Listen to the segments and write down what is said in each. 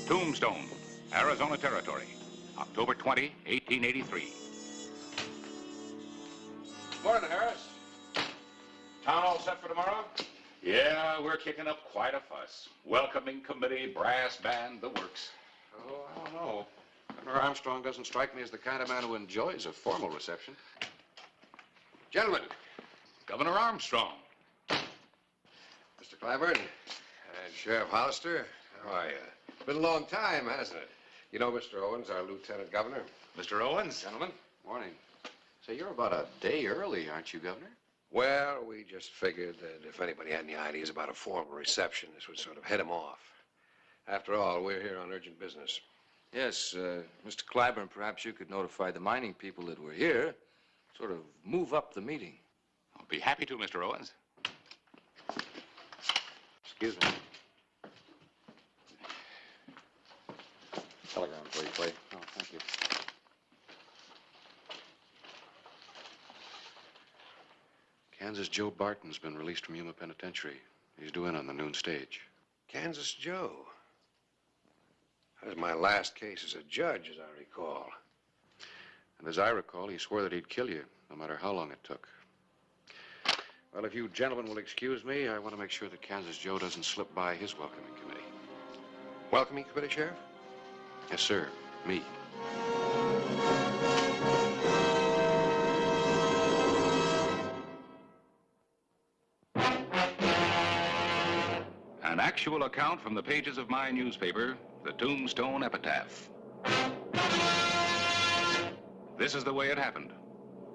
Tombstone, Arizona Territory, October 20, 1883. Morning, Harris. Town all set for tomorrow? Yeah, we're kicking up quite a fuss. Welcoming committee, brass band, the works. Oh, I don't know. Governor Armstrong doesn't strike me as the kind of man who enjoys a formal reception. Gentlemen. Governor Armstrong. Mr. Clyburn and Sheriff Hollister, how are you? It's been a long time, hasn't it? You know Mr. Owens, our lieutenant governor. Mr. Owens. Gentlemen, morning. Say, you're about a day early, aren't you, Governor? Well, we just figured that if anybody had any ideas about a formal reception, this would sort of head them off. After all, we're here on urgent business. Yes, Mr. Clyburn, perhaps you could notify the mining people that we're here, sort of move up the meeting. I'll be happy to, Mr. Owens. Excuse me. Telegram for you, Clay. Oh, thank you. Kansas Joe Barton's been released from Yuma Penitentiary. He's due in on the noon stage. Kansas Joe. That was my last case as a judge, as I recall. And as I recall, he swore that he'd kill you, no matter how long it took. Well, if you gentlemen will excuse me, I want to make sure that Kansas Joe doesn't slip by his welcoming committee. Welcoming committee, Sheriff? Yes, sir. Me. An actual account from the pages of my newspaper, the Tombstone Epitaph. This is the way it happened,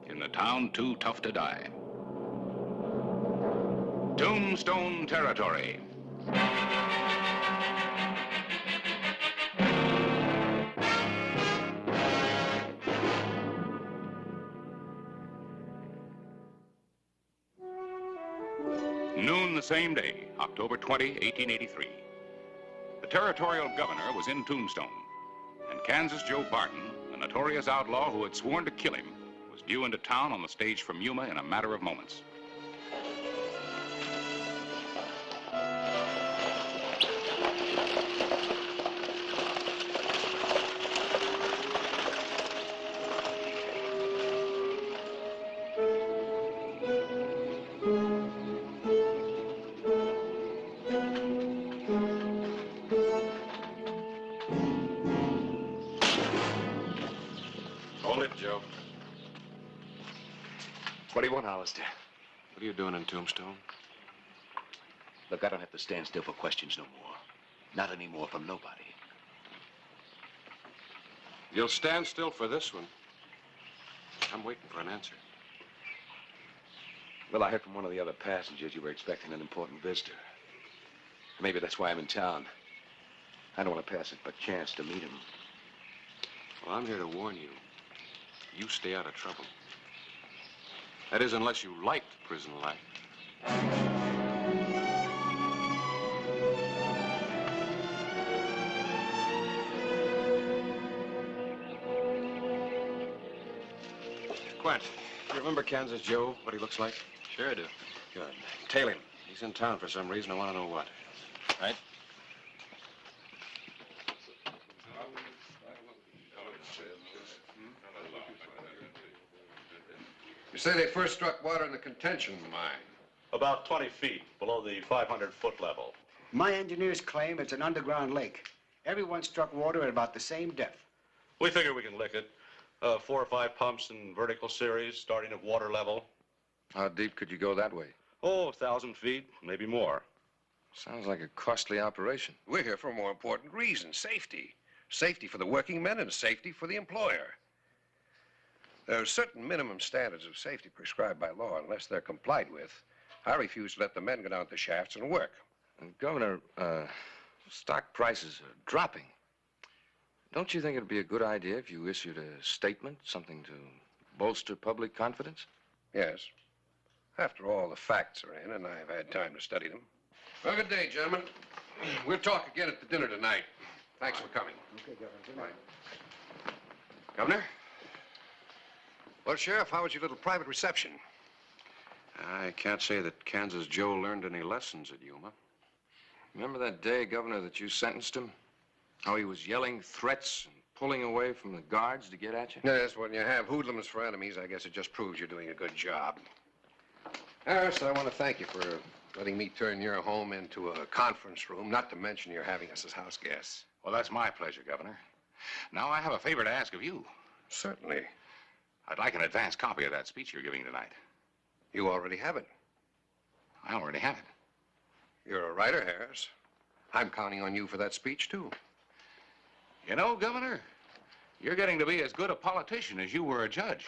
in the town too tough to die. Tombstone Territory. Noon the same day, October 20, 1883. The territorial governor was in Tombstone, and Kansas Joe Barton, a notorious outlaw who had sworn to kill him, was due into town on the stage from Yuma in a matter of moments. Hold it, Joe. What do you want, Hollister? What are you doing in Tombstone? Look, I don't have to stand still for questions no more. Not anymore from nobody. You'll stand still for this one. I'm waiting for an answer. Well, I heard from one of the other passengers you were expecting an important visitor. Maybe that's why I'm in town. I don't want to pass it by chance to meet him. Well, I'm here to warn you. You stay out of trouble. That is, unless you like prison life. Quint, you remember Kansas Joe, what he looks like? Sure I do. Good. Tail him. He's in town for some reason. I want to know what. Right. You say they first struck water in the contention mine. About 20 feet below the 500-foot level. My engineers claim it's an underground lake. Everyone struck water at about the same depth. We figure we can lick it. 4 or 5 pumps in vertical series, starting at water level. How deep could you go that way? Oh, 1,000 feet, maybe more. Sounds like a costly operation. We're here for a more important reason, safety. Safety for the working men and safety for the employer. There are certain minimum standards of safety prescribed by law. Unless they're complied with, I refuse to let the men go down the shafts and work. And Governor, stock prices are dropping. Don't you think it'd be a good idea if you issued a statement, something to bolster public confidence? Yes. After all, the facts are in, and I've had time to study them. Well, good day, gentlemen. We'll talk again at the dinner tonight. Thanks for coming. Okay, Governor. Good night. Governor? Well, Sheriff, how was your little private reception? I can't say that Kansas Joe learned any lessons at Yuma. Remember that day, Governor, that you sentenced him? How he was yelling threats and pulling away from the guards to get at you? Yes, when you have hoodlums for enemies, I guess it just proves you're doing a good job. Harris, I want to thank you for letting me turn your home into a conference room, not to mention you're having us as house guests. Well, that's my pleasure, Governor. Now, I have a favor to ask of you. Certainly. I'd like an advance copy of that speech you're giving tonight. You already have it. I already have it. You're a writer, Harris. I'm counting on you for that speech, too. You know, Governor, you're getting to be as good a politician as you were a judge.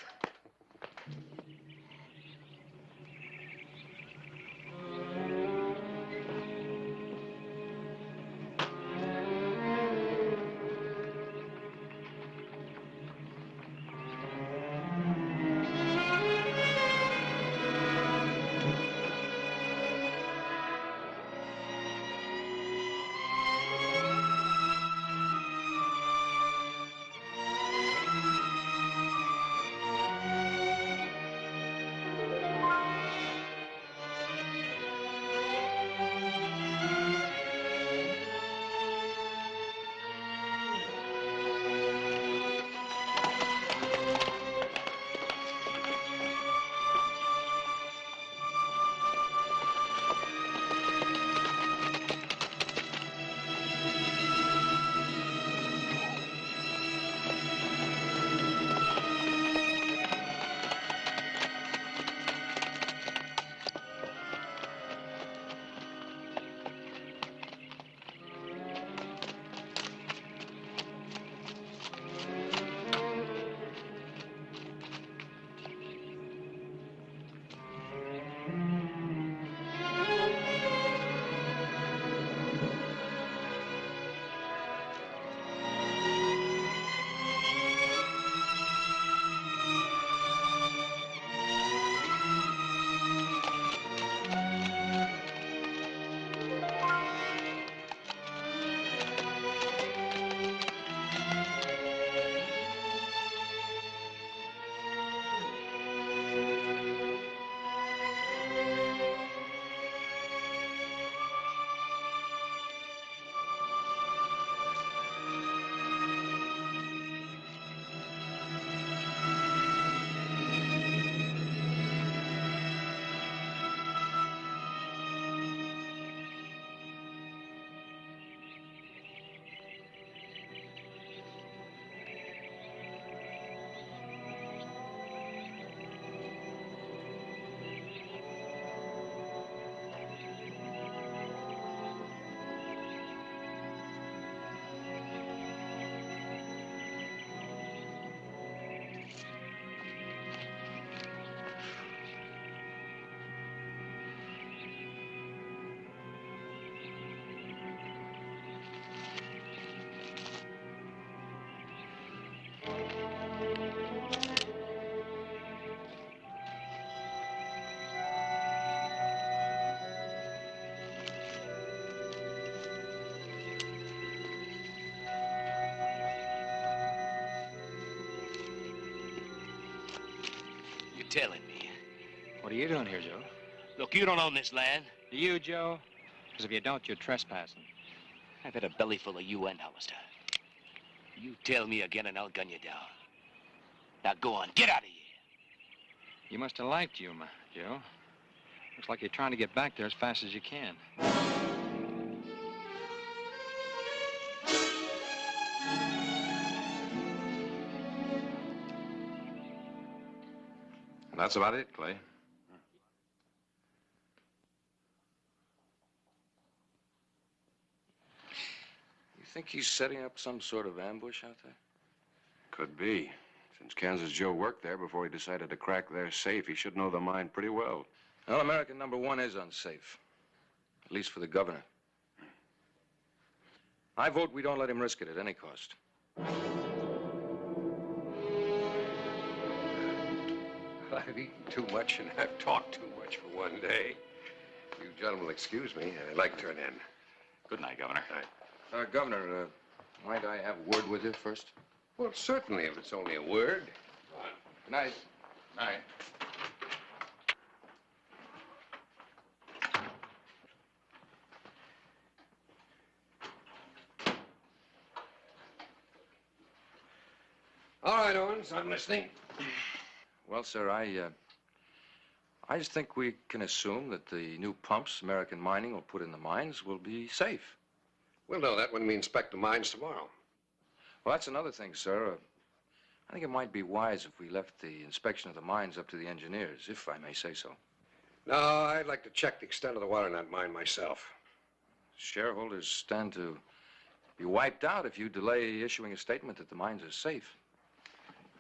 Telling me. What are you doing here, Joe? Look, you don't own this land. Do you, Joe? Because if you don't, you're trespassing. I've had a belly full of you and Hollister. You tell me again and I'll gun you down. Now go on, get out of here. You must have liked Yuma, Joe. Looks like you're trying to get back there as fast as you can. That's about it, Clay. You think he's setting up some sort of ambush out there? Could be. Since Kansas Joe worked there before he decided to crack their safe, he should know the mine pretty well. Well, American #1 is unsafe. At least for the governor. I vote we don't let him risk it at any cost. I've eaten too much and I've talked too much for one day. You gentlemen will excuse me. I'd like to turn in. Good night, Governor. Governor, might I have a word with you first? Well, certainly, if it's only a word. Good night. Night. All right, Owens, I'm listening. Well, sir, I just think we can assume that the new pumps American Mining will put in the mines will be safe. We'll know that when we inspect the mines tomorrow. Well, that's another thing, sir. I think it might be wise if we left the inspection of the mines up to the engineers, if I may say so. No, I'd like to check the extent of the water in that mine myself. Shareholders stand to be wiped out if you delay issuing a statement that the mines are safe.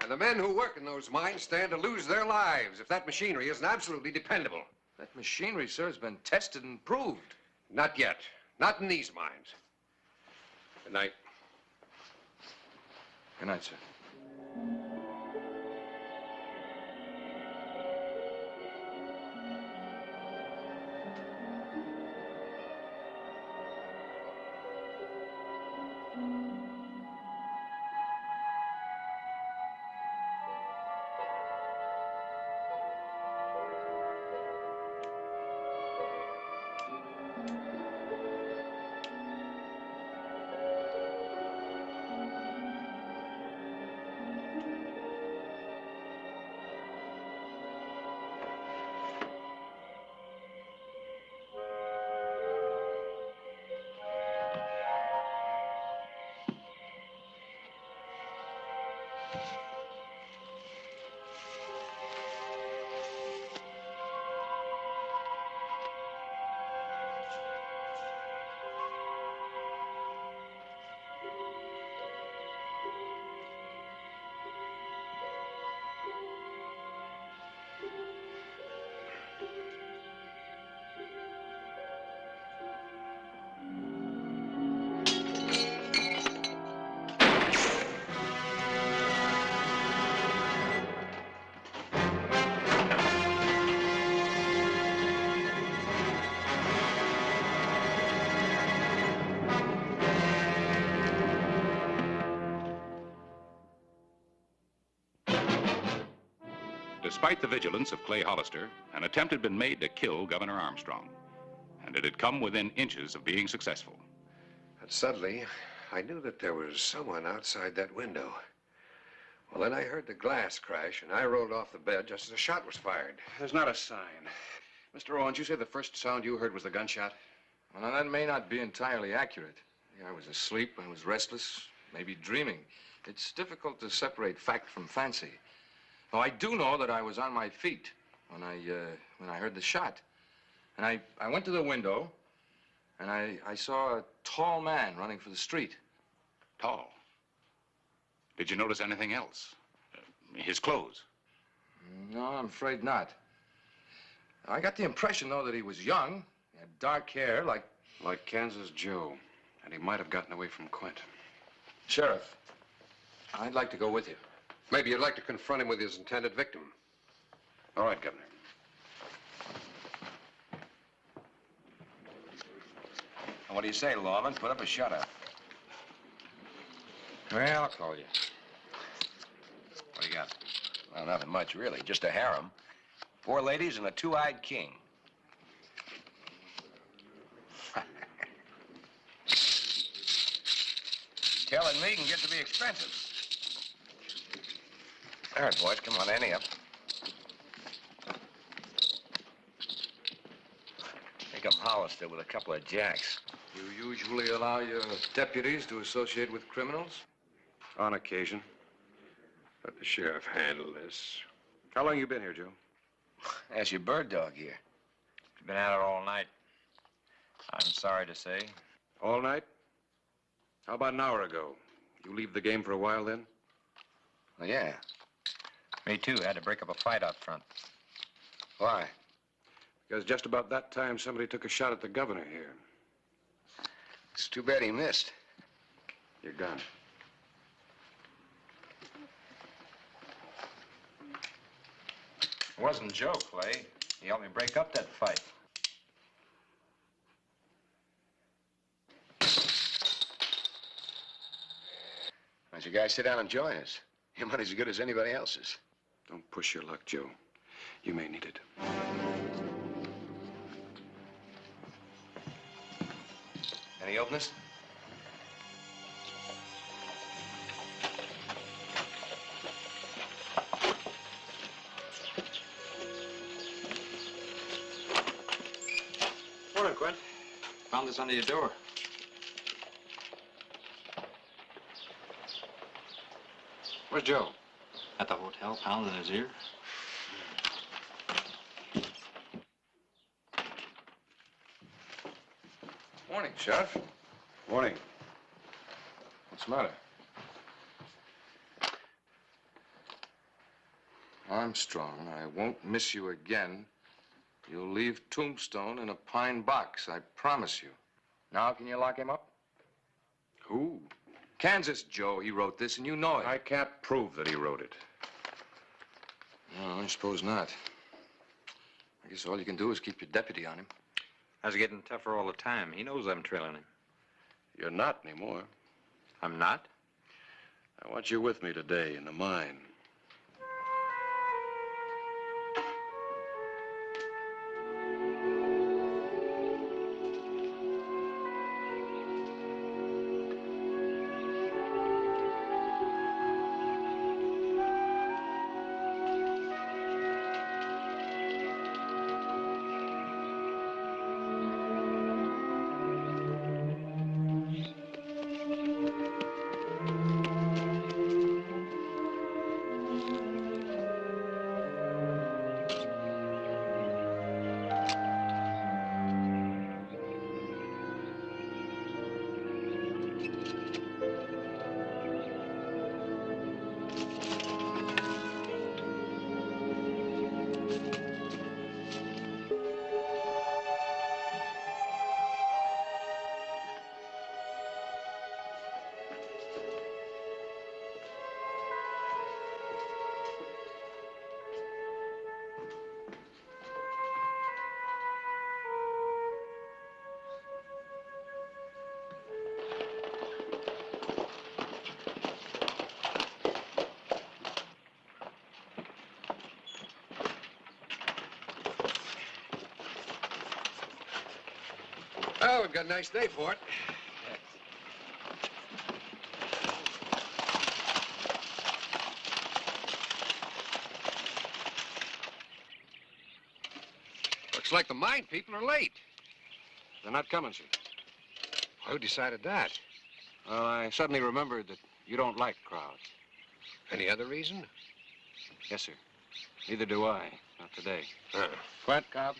And the men who work in those mines stand to lose their lives if that machinery isn't absolutely dependable. That machinery, sir, has been tested and proved. Not yet. Not in these mines. Good night. Good night, sir. Despite the vigilance of Clay Hollister, an attempt had been made to kill Governor Armstrong, and it had come within inches of being successful. And suddenly, I knew that there was someone outside that window. Well, then I heard the glass crash, and I rolled off the bed just as a shot was fired. There's not a sign. Mr. Owens, you say the first sound you heard was the gunshot? Well, now, that may not be entirely accurate. I was asleep, I was restless, maybe dreaming. It's difficult to separate fact from fancy. Well, I do know that I was on my feet when I heard the shot. And I went to the window, and I saw a tall man running for the street. Tall? Did you notice anything else? His clothes? No, I'm afraid not. I got the impression, though, that he was young. He had dark hair, like Kansas Joe. And he might have gotten away from Quint. Sheriff, I'd like to go with you. Maybe you'd like to confront him with his intended victim. All right, Governor. What do you say, Lawman? Put up a shutout. Well, I'll call you. What do you got? Well, nothing much, really. Just a harem. 4 ladies and a 2-eyed king. Telling me can get to be expensive. All right, boys, come on, ante up. Here come Hollister with a couple of jacks. You usually allow your deputies to associate with criminals? On occasion. Let the sheriff handle this. How long you been here, Joe? Ask your bird dog here. Been at it all night. I'm sorry to say. All night? How about an hour ago? You leave the game for a while then? Well, yeah. Me too. Had to break up a fight out front. Why? Because just about that time, somebody took a shot at the governor here. It's too bad he missed. Your gun. It wasn't Joe, Clay. He helped me break up that fight. Why don't you guys sit down and join us? Your money's as good as anybody else's. Don't push your luck, Joe. You may need it. Any openers? this under your door. Where's Joe? At the hotel, pounding his ear. Morning, Sheriff. Morning. What's the matter? Armstrong, I won't miss you again. You'll leave Tombstone in a pine box, I promise you. Now can you lock him up? Who? Kansas Joe, he wrote this, and you know it. I can't prove that he wrote it. No, I suppose not. I guess all you can do is keep your deputy on him. I was getting tougher all the time. He knows I'm trailing him. You're not anymore. I'm not? I want you with me today in the mine. Well, we've got a nice day for it. Looks like the mine people are late. They're not coming, sir. Who decided that? Well, I suddenly remembered that you don't like crowds. Any other reason? Yes, sir. Neither do I. Not today. Huh. Quint, Cobb.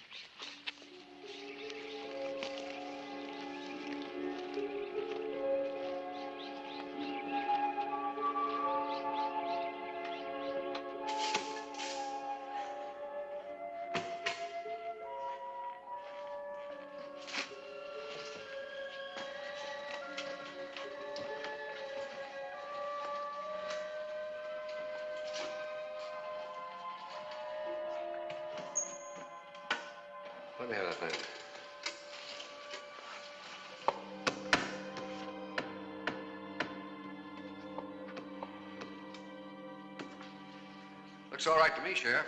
Let me have that thing. Looks all right to me, Sheriff.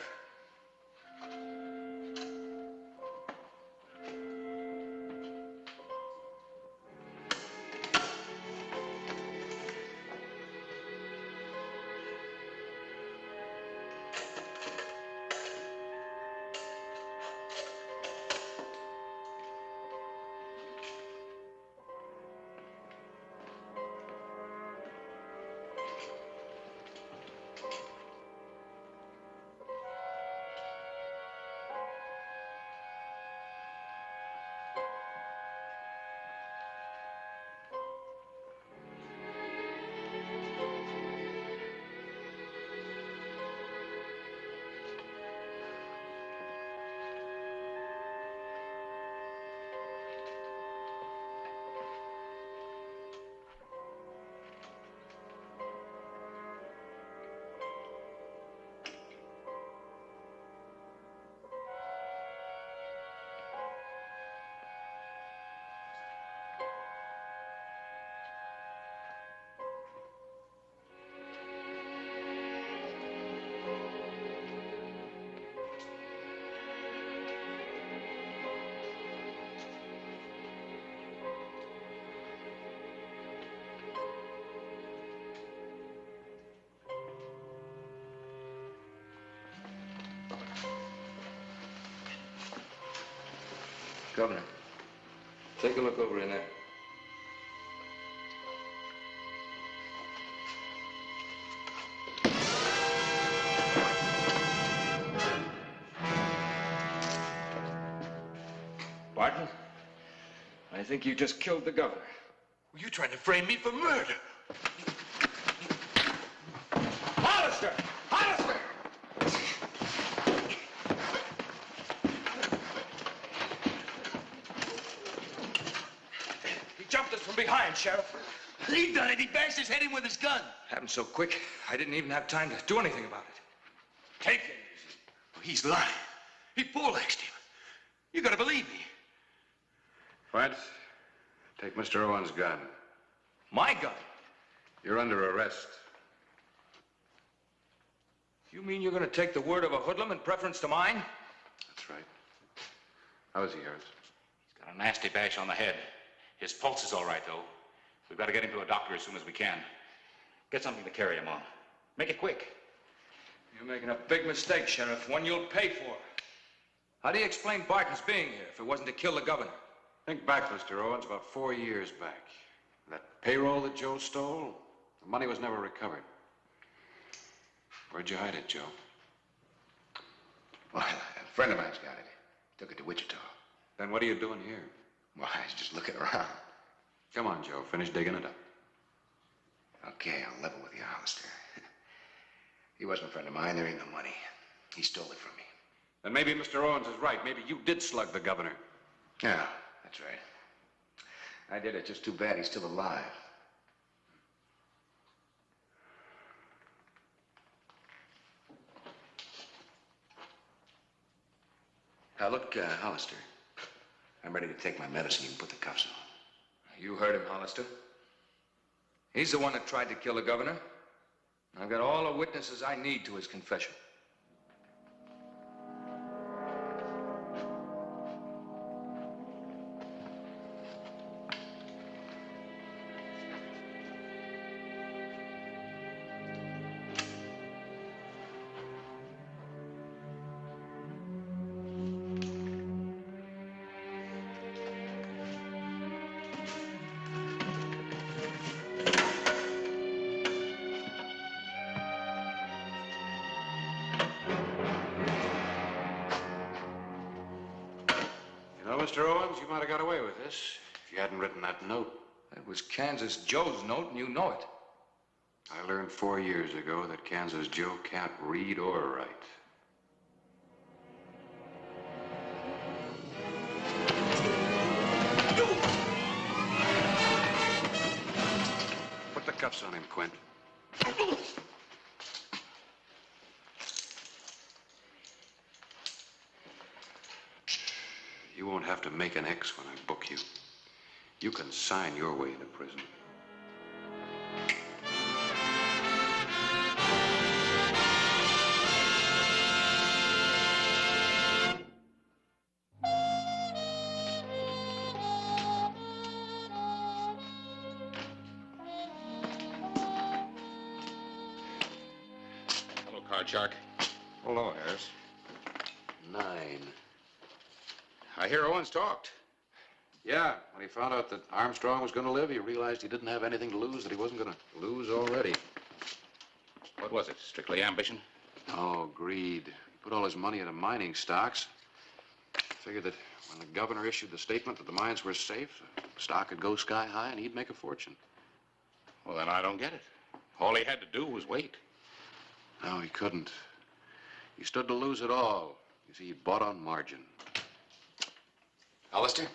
Governor. Take a look over in there. Barton, I think you just killed the governor. Were you trying to frame me for murder? Hollister! Hollister! He jumped us from behind, Sheriff. He done it. He bashed his head in with his gun. Happened so quick, I didn't even have time to do anything about it. Take it easy. He's lying. He bull-lexed him. You gotta believe me. What? Take Mr. Owen's gun. My gun? You're under arrest. You mean you're gonna take the word of a hoodlum in preference to mine? That's right. How is he, Harris? He's got a nasty bash on the head. His pulse is all right, though. We've got to get him to a doctor as soon as we can. Get something to carry him on. Make it quick. You're making a big mistake, Sheriff, one you'll pay for. How do you explain Barton's being here if it wasn't to kill the governor? Think back, Mr. Owens, about 4 years back. That payroll that Joe stole, the money was never recovered. Where'd you hide it, Joe? Well, a friend of mine's got it. Took it to Wichita. Then what are you doing here? Well, I was just looking around. Come on, Joe. Finish digging it up. Okay, I'll level with you, Hollister. He wasn't a friend of mine. There ain't no money. He stole it from me. Then maybe Mr. Owens is right. Maybe you did slug the governor. Yeah, that's right. I did it. Just too bad he's still alive. Now, look, Hollister. I'm ready to take my medicine. You can put the cuffs on. You heard him, Hollister. He's the one that tried to kill the governor. I've got all the witnesses I need to his confession. Mr. Owens, you might have got away with this if you hadn't written that note. That was Kansas Joe's note, and you know it. I learned 4 years ago that Kansas Joe can't read or write. Put the cuffs on him, Quint. You won't have to make an X when I book you. You can sign your way into prison. Hello, Card Shark. Hello, Harris. 9. I hear Owens talked. Yeah, when he found out that Armstrong was going to live, he realized he didn't have anything to lose, that he wasn't going to lose already. What was it? Strictly ambition? Oh, greed. He put all his money into mining stocks. Figured that when the governor issued the statement that the mines were safe, the stock could go sky high and he'd make a fortune. Well, then I don't get it. All he had to do was wait. No, he couldn't. He stood to lose it all. You see, he bought on margin. Hollister?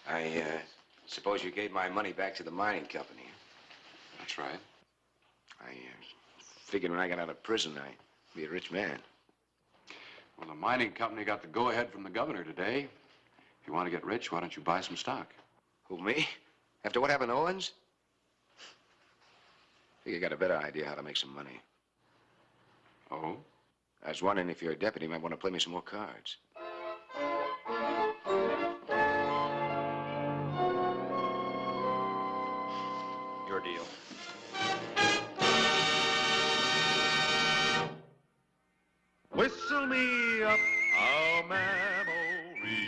I suppose you gave my money back to the mining company. That's right. I figured when I got out of prison, I'd be a rich man. Well, the mining company got the go-ahead from the governor today. If you want to get rich, why don't you buy some stock? Who, me? After what happened to Owens? I think you got a better idea how to make some money. Oh? I was wondering if you're a deputy, you might want to play me some more cards. Your deal. Whistle me up a memory.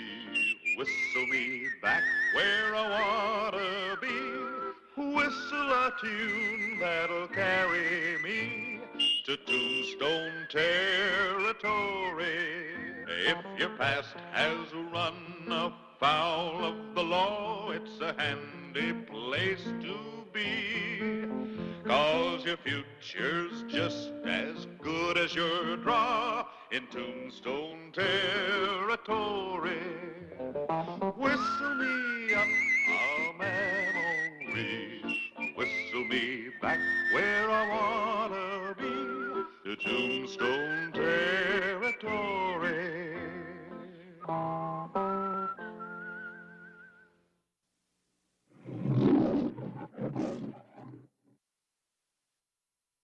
tune that'll carry me to Tombstone territory. If your past has run afoul of the law, it's a handy place to be. 'Cause your future's just as good as your draw in Tombstone territory. Whistle me up